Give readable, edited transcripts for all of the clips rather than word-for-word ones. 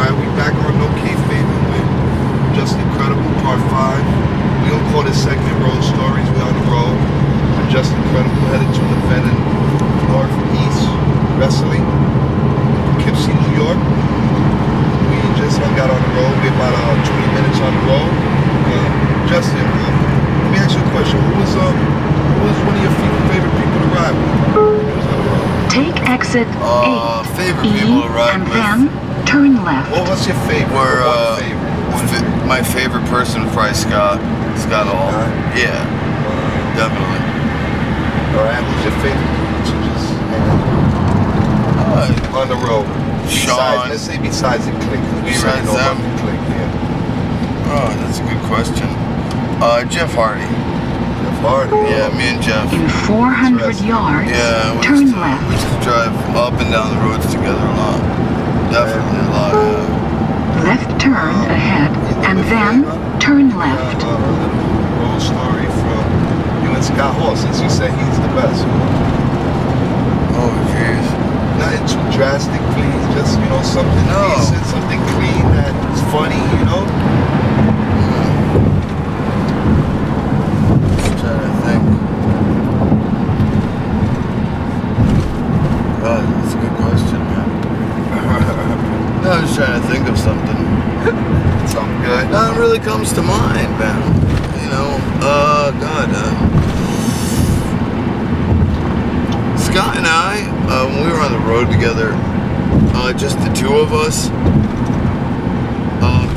Alright, we back on No Kayfabe with Just Incredible Part 5. We don't call this segment Road Stories. We on the road. I'm Just Incredible, headed to an event in Northeast Wrestling, Poughkeepsie, New York. We just hung out on the road. We're about 20 minutes on the road. Justin, let me ask you a question. Who was one of your favorite people to ride with? Take exit 8 favorite people to ride and with. then turn left. What was your favorite? My favorite person was probably Scott Hall. Yeah, definitely. Alright, who's your favorite to just on the road? Sean. Let's say besides the clique. Besides them? The clique, yeah. Oh, that's a good question. Jeff Hardy. Jeff Hardy. Yeah, me and Jeff. In 400 yards, Yeah, turn left. we used to drive up and down the roads together a lot. Definitely a lot. Left turn ahead, and then turn left. A little road story from you and Scott Hall, since you said he's the best. Oh, jeez. Nothing too drastic, please. Just, something decent, something clean that's funny, I'm trying to think. God, that's a good question, man. No, I was trying to think of something. Something good. Nothing really comes to mind, man. Scott and I, when we were on the road together, just the two of us,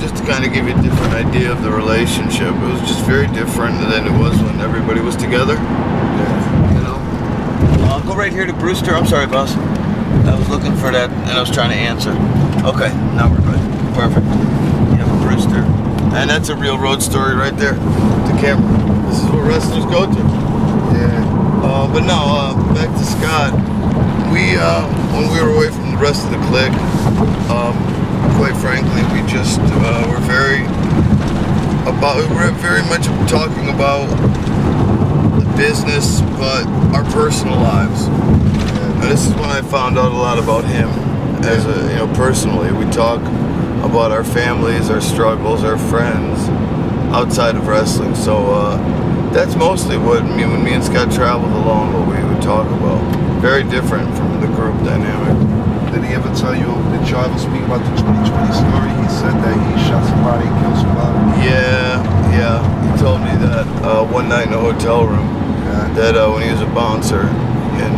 just to kind of give you a different idea of the relationship, it was just very different than it was when everybody was together. Yeah. Go right here to Brewster. I'm sorry, boss. I was looking for that, and I was trying to answer. Okay, now we're good. Perfect. Yeah, Brewster. And that's a real road story right there. The camera. This is what wrestlers go to. Yeah. But no, back to Scott. When we were away from the rest of the clique, quite frankly, we just were very much talking about the business, but our personal lives. And this is when I found out a lot about him, as personally. We talk about our families, our struggles, our friends outside of wrestling. So that's mostly when me and Scott traveled alone, what we would talk about. Very different from the group dynamic. Did he ever tell you, did you ever speak about the 2020 story? He said that he shot somebody, killed somebody. Yeah. He told me that one night in a hotel room, that when he was a bouncer in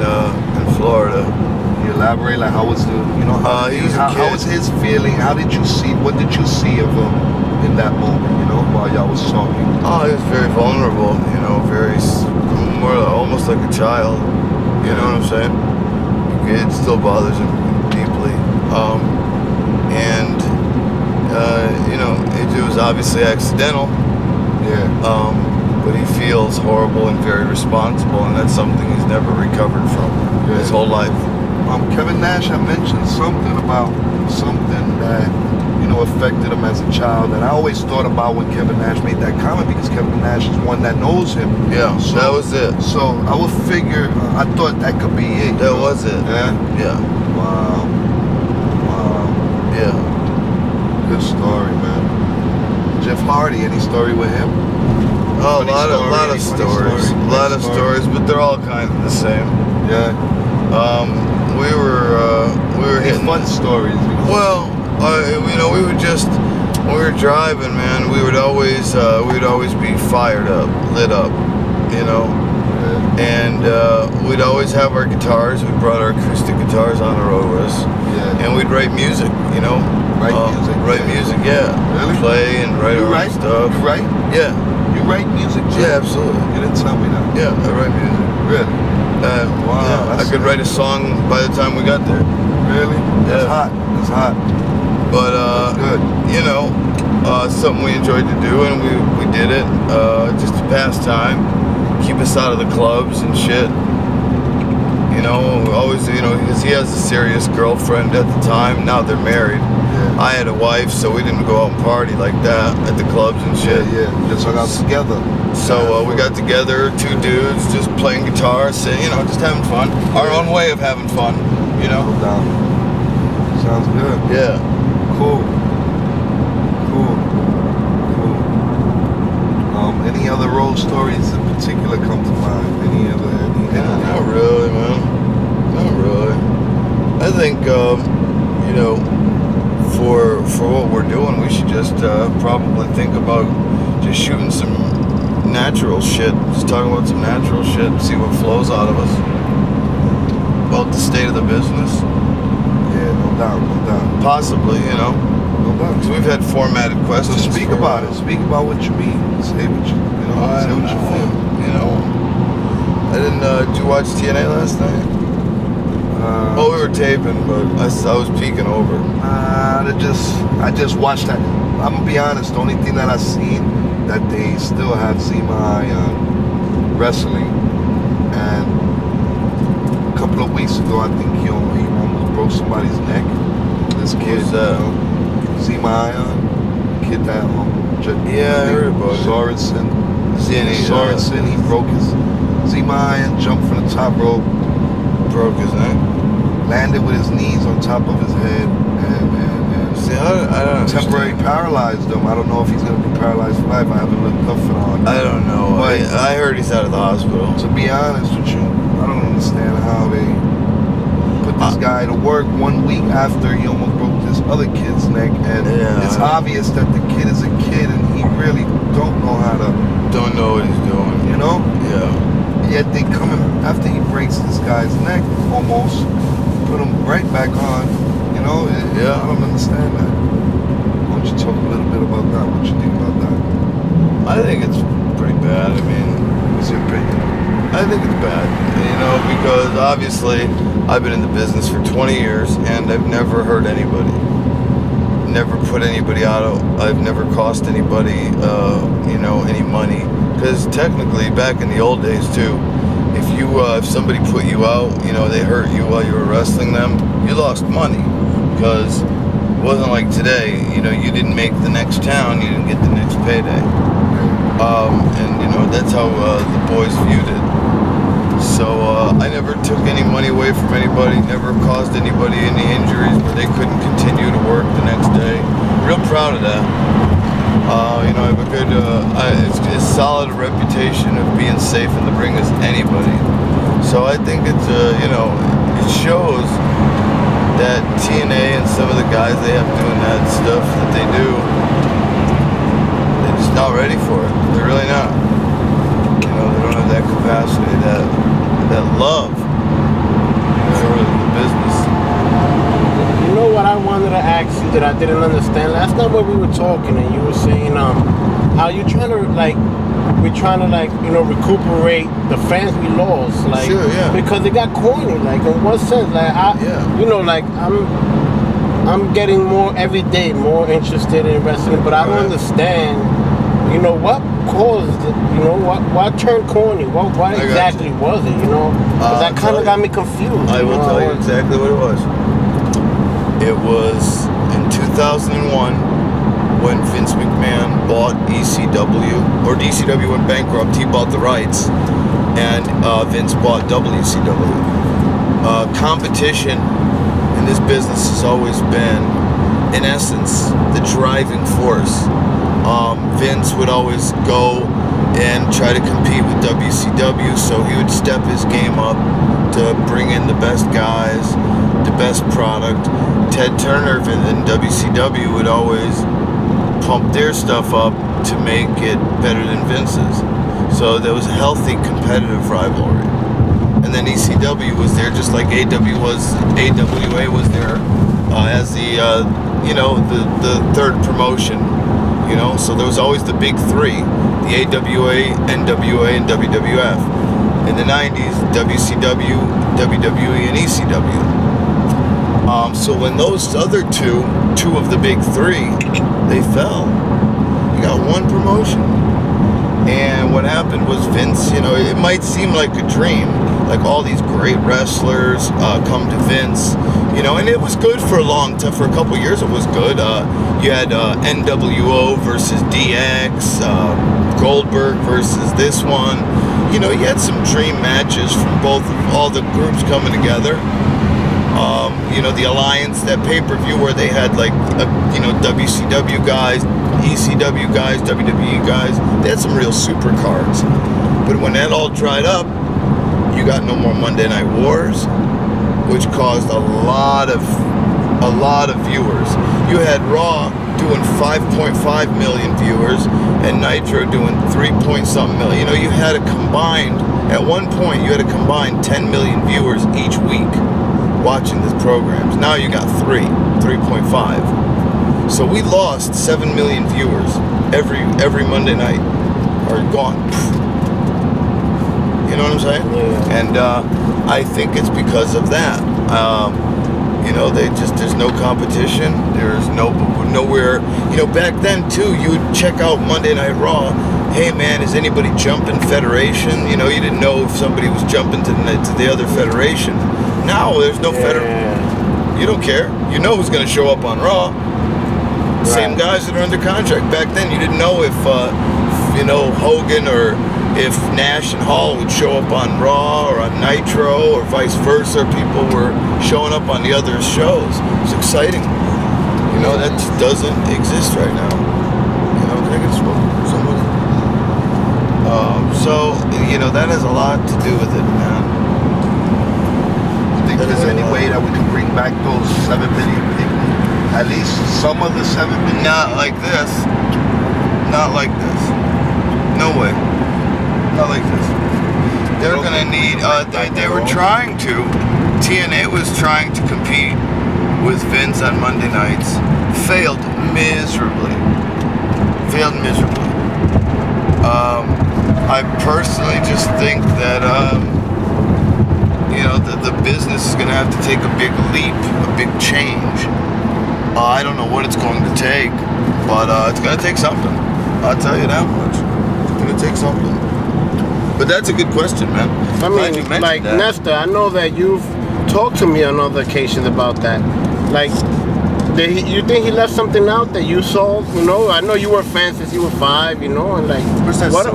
Florida. Can you elaborate, like how was the, he was a kid. How was his feeling? How did you see, what did you see of him in that moment, while y'all was talking? Oh, he was very vulnerable, very, more almost like a child. You know what I'm saying? It still bothers him deeply. It was obviously accidental. Yeah. But he feels horrible and very responsible, and that's something he's never recovered from his whole life. Kevin Nash had mentioned something about something that, affected him as a child, and I always thought about when Kevin Nash made that comment, because Kevin Nash is one that knows him. Yeah, so that was it. So I would figure, I thought that could be it. That was it. Yeah? Wow. Yeah. Good story, man. Jeff Hardy, any story with him? Oh, a lot of stories, but they're all kind of the same. Yeah. We were hitting fun stories. Well, we would just, when we were driving, man, we would always be fired up, lit up, and we'd always have our guitars. We brought our acoustic guitars on the road with us, and we'd write music, Write music, yeah. Really? Play and write our own stuff. You write? Yeah. You write music too? Yeah, absolutely. You didn't tell me that. Yeah, I write music. Really? Wow. Yeah, I could write a song by the time we got there. Really? That's hot. That's hot. But good. Something we enjoyed to do, and we did it just to pass time, keep us out of the clubs and shit. Always, because he has a serious girlfriend at the time. Now they're married. Yeah. I had a wife, so we didn't go out and party like that at the clubs and shit. Yeah. Just hung out together. So we got together, two dudes, just playing guitar, just having fun. Our own way of having fun, No doubt. Sounds good. Yeah. Cool. other role stories in particular come to mind? Any other? Not really, man. Not really. I think, you know, for what we're doing, we should just probably think about just shooting some natural shit. Just talking about some natural shit, see what flows out of us. About the state of the business. Yeah, no doubt, no doubt. Possibly, you know. No doubt. Because we've had formatted So questions. speak about it. Speak about what you mean. Say what you, say what you feel. You know, I didn't. Did you watch TNA last night? Oh, we were taping, but I was peeking over. I just watched that. I'm gonna be honest. The only thing that I seen that they still have Zema wrestling, and a couple of weeks ago, I think he almost broke somebody's neck. This kid, Zema kid that Yeah, I heard about it. Sorensen. Sorensen, he broke his Zema jumped from the top rope, broke his neck, landed with his knees on top of his head, and see, I don't temporarily paralyzed him. I don't know if he's gonna be paralyzed for life. I haven't looked up for it. I don't know. But I heard he's out of the hospital. to be honest with you, I don't understand how they put this guy to work 1 week after he almost broke this other kid's neck, and it's obvious that the kid is a kid and he really don't know how to. Don't know what he's doing. You know? Yeah. Yet they come in after he breaks this guy's neck, almost put him right back on. You know? Yeah. I don't understand that. Why don't you talk a little bit about that? What you think about that? I think it's pretty bad. I mean, what's your opinion? I think it's bad. You know, because obviously I've been in the business for 20 years and I've never hurt anybody. Never put anybody out. I've never cost anybody, you know, any money. Because technically, back in the old days too, if somebody put you out, you know, they hurt you while you were wrestling them, you lost money. Because it wasn't like today, you know, you didn't make the next town, you didn't get the next payday. And you know, that's how the boys viewed it. So I never took any money away from anybody, never caused anybody any injuries where they couldn't continue to work the next day. Real proud of that. You know, I have a good, it's solid reputation of being safe in the ring as anybody. So I think it's, you know, it shows that TNA and some of the guys they have doing that stuff that they do, they're just not ready for it. They're really not. You know, they don't have that capacity, that love for the business. You know what I wanted to ask you that I didn't understand? Last night when we were talking and you were saying how you trying to we're trying to you know, recuperate the fans we lost, like, sure, yeah. Because it got corny, like, in what sense? Like, you know, like, I'm getting more every day more interested in wrestling, but I don't understand, you know, what caused it, you know, what turned corny, what exactly was it, you know? Because that kind of got me confused. I will tell you exactly what it was. It was in 2001 when Vince McMahon bought ECW, or ECW went bankrupt. He bought the rights, and Vince bought WCW. Competition in this business has always been, in essence, the driving force. Vince would always go and try to compete with WCW, so he would step his game up to bring in the best guys, the best product. Ted Turner and WCW would always pump their stuff up to make it better than Vince's. So there was a healthy competitive rivalry. And then ECW was there just like AWA was there as the, you know, the third promotion. You know, so there was always the big three, the AWA, NWA, and WWF. In the 90s, WCW, WWE, and ECW. So when those other two of the big three, they fell, you got one promotion. And what happened was Vince, you know, it might seem like a dream, like all these great wrestlers come to Vince, you know, and it was good for a long time, for a couple years it was good. You had NWO versus DX, Goldberg versus this one. You know, you had some dream matches from all the groups coming together. You know, the Alliance, that pay-per-view where they had like, you know, WCW guys, ECW guys, WWE guys. They had some real super cards. But when that all dried up, you got no more Monday Night Wars, which caused a lot of viewers. You had Raw doing 5.5 million viewers and Nitro doing 3-point-something million. You know, you had a combined, at one point, you had a combined 10 million viewers each week watching these programs. Now you got 3.5. So we lost 7 million viewers every Monday night, are gone. You know what I'm saying? Yeah. And I think it's because of that. You know, there's no competition. There's nowhere. You know, back then too, you would check out Monday Night Raw. Hey man, is anybody jumping Federation? You know, you didn't know if somebody was jumping to the other Federation. Now there's no Federation. You don't care. You know who's going to show up on Raw. Same guys that are under contract. Back then, you didn't know if you know, Hogan or if Nash and Hall would show up on Raw or on Nitro or vice versa. People were showing up on the other shows. It's exciting. You know, that just doesn't exist right now. You know, can I get a smoke from somebody? So, you know, that has a lot to do with it, man. You think there's any way that we can bring back those 7 million people? At least some of the 7 million? Not like this. Not like this. No way. Not like this. They're gonna need. They were trying to. TNA was trying to compete with Vince on Monday nights. Failed miserably. Failed miserably. I personally just think that you know, the business is gonna have to take a big leap, a big change. I don't know what it's going to take, but it's gonna take something. I'll tell you that much. It's gonna take something. But that's a good question, man. I mean, like, Nestor, I know that you've talked to me on other occasions about that. Like, you think he left something out that you saw? You know, I know you were a fan since you were 5, you know, and like,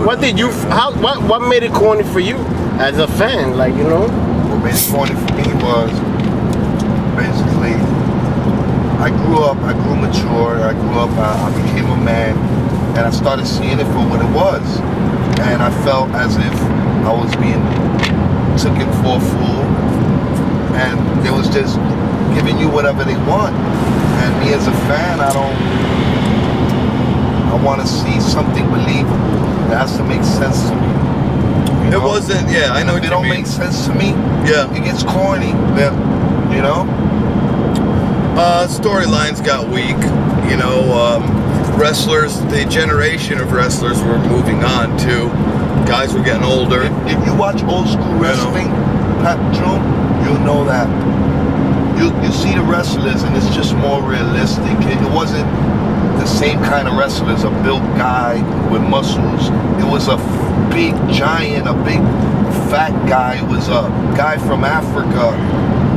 what did you, what made it corny for you as a fan? Like, you know? What made it corny for me was basically, I grew mature, I became a man, and I started seeing it for what it was. And I felt as if I was being taken for a fool, and they was just giving you whatever they want. And me as a fan, I want to see something believable. It has to make sense to me. It wasn't, yeah, I know what you mean. If it don't make sense to me, yeah, it gets corny. Yeah, you know. Storylines got weak, you know. Wrestlers, the generation of wrestlers were moving on too. Guys were getting older. If you watch old school wrestling, Pat June, you'll know that. You see the wrestlers, and it's just more realistic. It wasn't the same kind of wrestlers, a built guy with muscles. It was a big giant, a big fat guy. It was a guy from Africa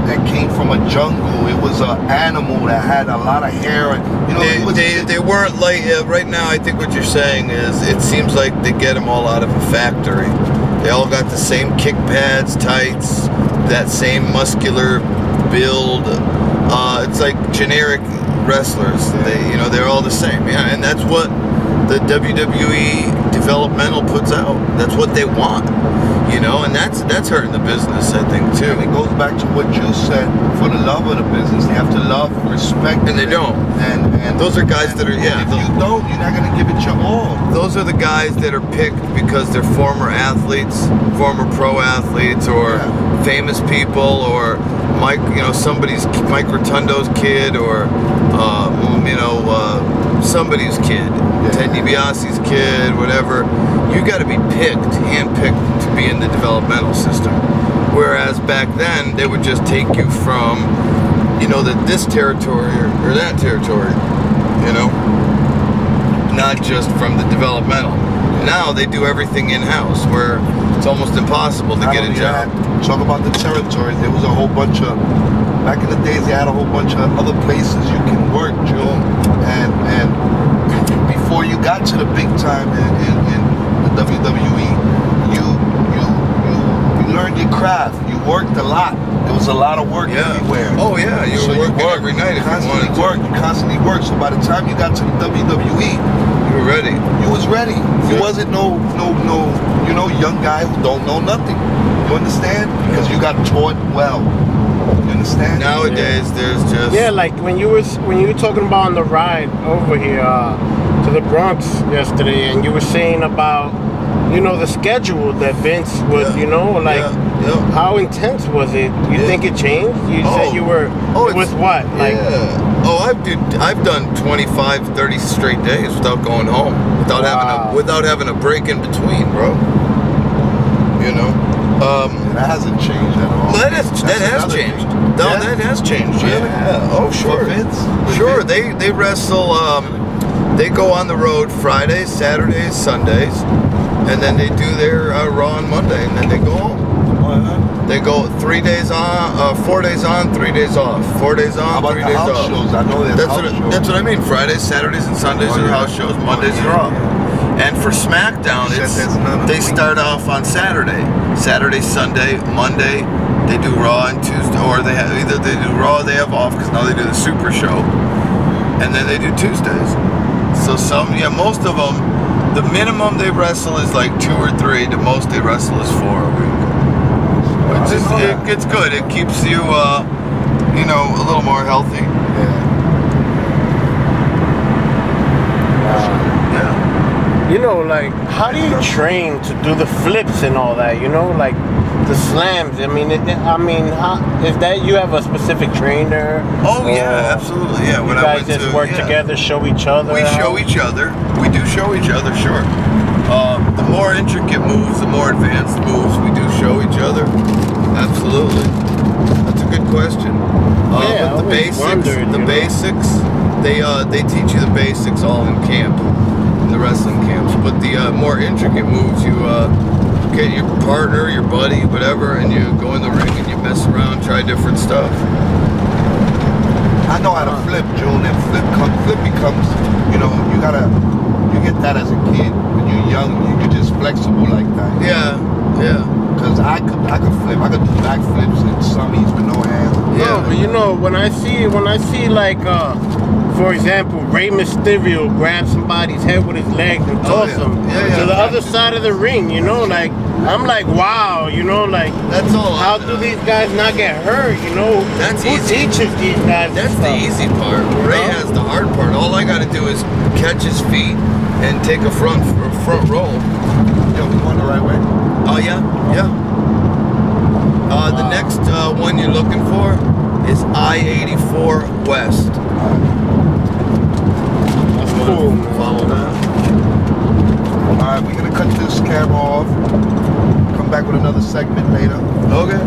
that came from a jungle. It was an animal that had a lot of hair. And, you know, they weren't like, right now I think what you're saying is it seems like they get them all out of a factory. They all got the same kick pads, tights, that same muscular build. It's like generic wrestlers. You know, they're all the same. Yeah, and that's what the WWE developmental puts out. That's what they want. You know, and that's hurting the business, I think, too. And it goes back to what you said. For the love of the business, they have to love and respect. And they don't. And those are guys that are, yeah. If you don't, you're not going to give it your all. Those are the guys that are picked because they're former athletes, former pro athletes, or famous people, or Mike Rotundo's kid, or somebody's kid, Ted DiBiase's kid, whatever. You got to be handpicked to be in the developmental system. Whereas back then, they would just take you from, you know, this territory or that territory, you know, not just from the developmental. Now they do everything in-house, where it's almost impossible to get a job. Talk about the territories. There was a whole bunch of, back in the days, they had a whole bunch of other places you can work, Joe. And before you got to the big time in the WWE, you learned your craft. You worked a lot. There was was a lot of work everywhere. Oh yeah, you were working every night if you wanted to. You constantly work. So by the time you got to the WWE, you were ready. You was ready. You wasn't no young guy who don't know nothing. You understand? Because you got taught well. You understand? Nowadays, there's just like when you were talking about on the ride over here to the Bronx yesterday, and you were saying about the schedule that Vince would how intense was it? You think it changed? You said you were with what? Like I've done 25, 30 straight days without going home, without having a break in between, bro. That hasn't changed at all. That has changed. No, that has changed. Yeah. Oh, sure. Sure. They wrestle. They go on the road Fridays, Saturdays, Sundays, and then they do their Raw on Monday, and then they go home. They go 3 days on, 4 days on, 3 days off. 4 days on, 3 days off. Shows? I know that's what I mean. Fridays, Saturdays, and Sundays are house shows. Mondays are Raw. And for SmackDown, they start off on Saturday, Sunday, Monday. They do Raw and Tuesday, or they do Raw. They have off because now they do the Super Show, and then they do Tuesdays. So most of them, the minimum they wrestle is like 2 or 3. The most they wrestle is 4 a week. It's good. It keeps you, a little more healthy. Like, how do you train to do the flips and all that? Like the slams. I mean, is that you have a specific trainer? Oh yeah, absolutely. Yeah, you guys just work together, show each other. We show each other. We do show each other. Sure. The more intricate moves, the more advanced moves, we do show each other. Absolutely. That's a good question. But the basics, they teach you the basics all in camp. The wrestling camps, but the more intricate moves, you get your partner, your buddy, whatever, and you go in the ring and you mess around, try different stuff. I know how to flip, June, and flip becomes, you get that as a kid. When you're young, you're just flexible like that. Yeah. Because I could flip, I could do backflips and summies with no hands. Yeah, but when I see like for example, Rey Mysterio grabs somebody's head with his leg and toss him to the other side of the ring, like, I'm like, wow, like, that's all. How do these guys not get hurt, That's Who easy. teaches these guys? That's the easy part. Ray has the hard part. All I got to do is catch his feet and take a front roll. Yo, we going the right way? Oh, yeah. The next one you're looking for is I-84 West. Cool. Follow that. Alright, we're gonna cut this camera off. Come back with another segment later. Okay.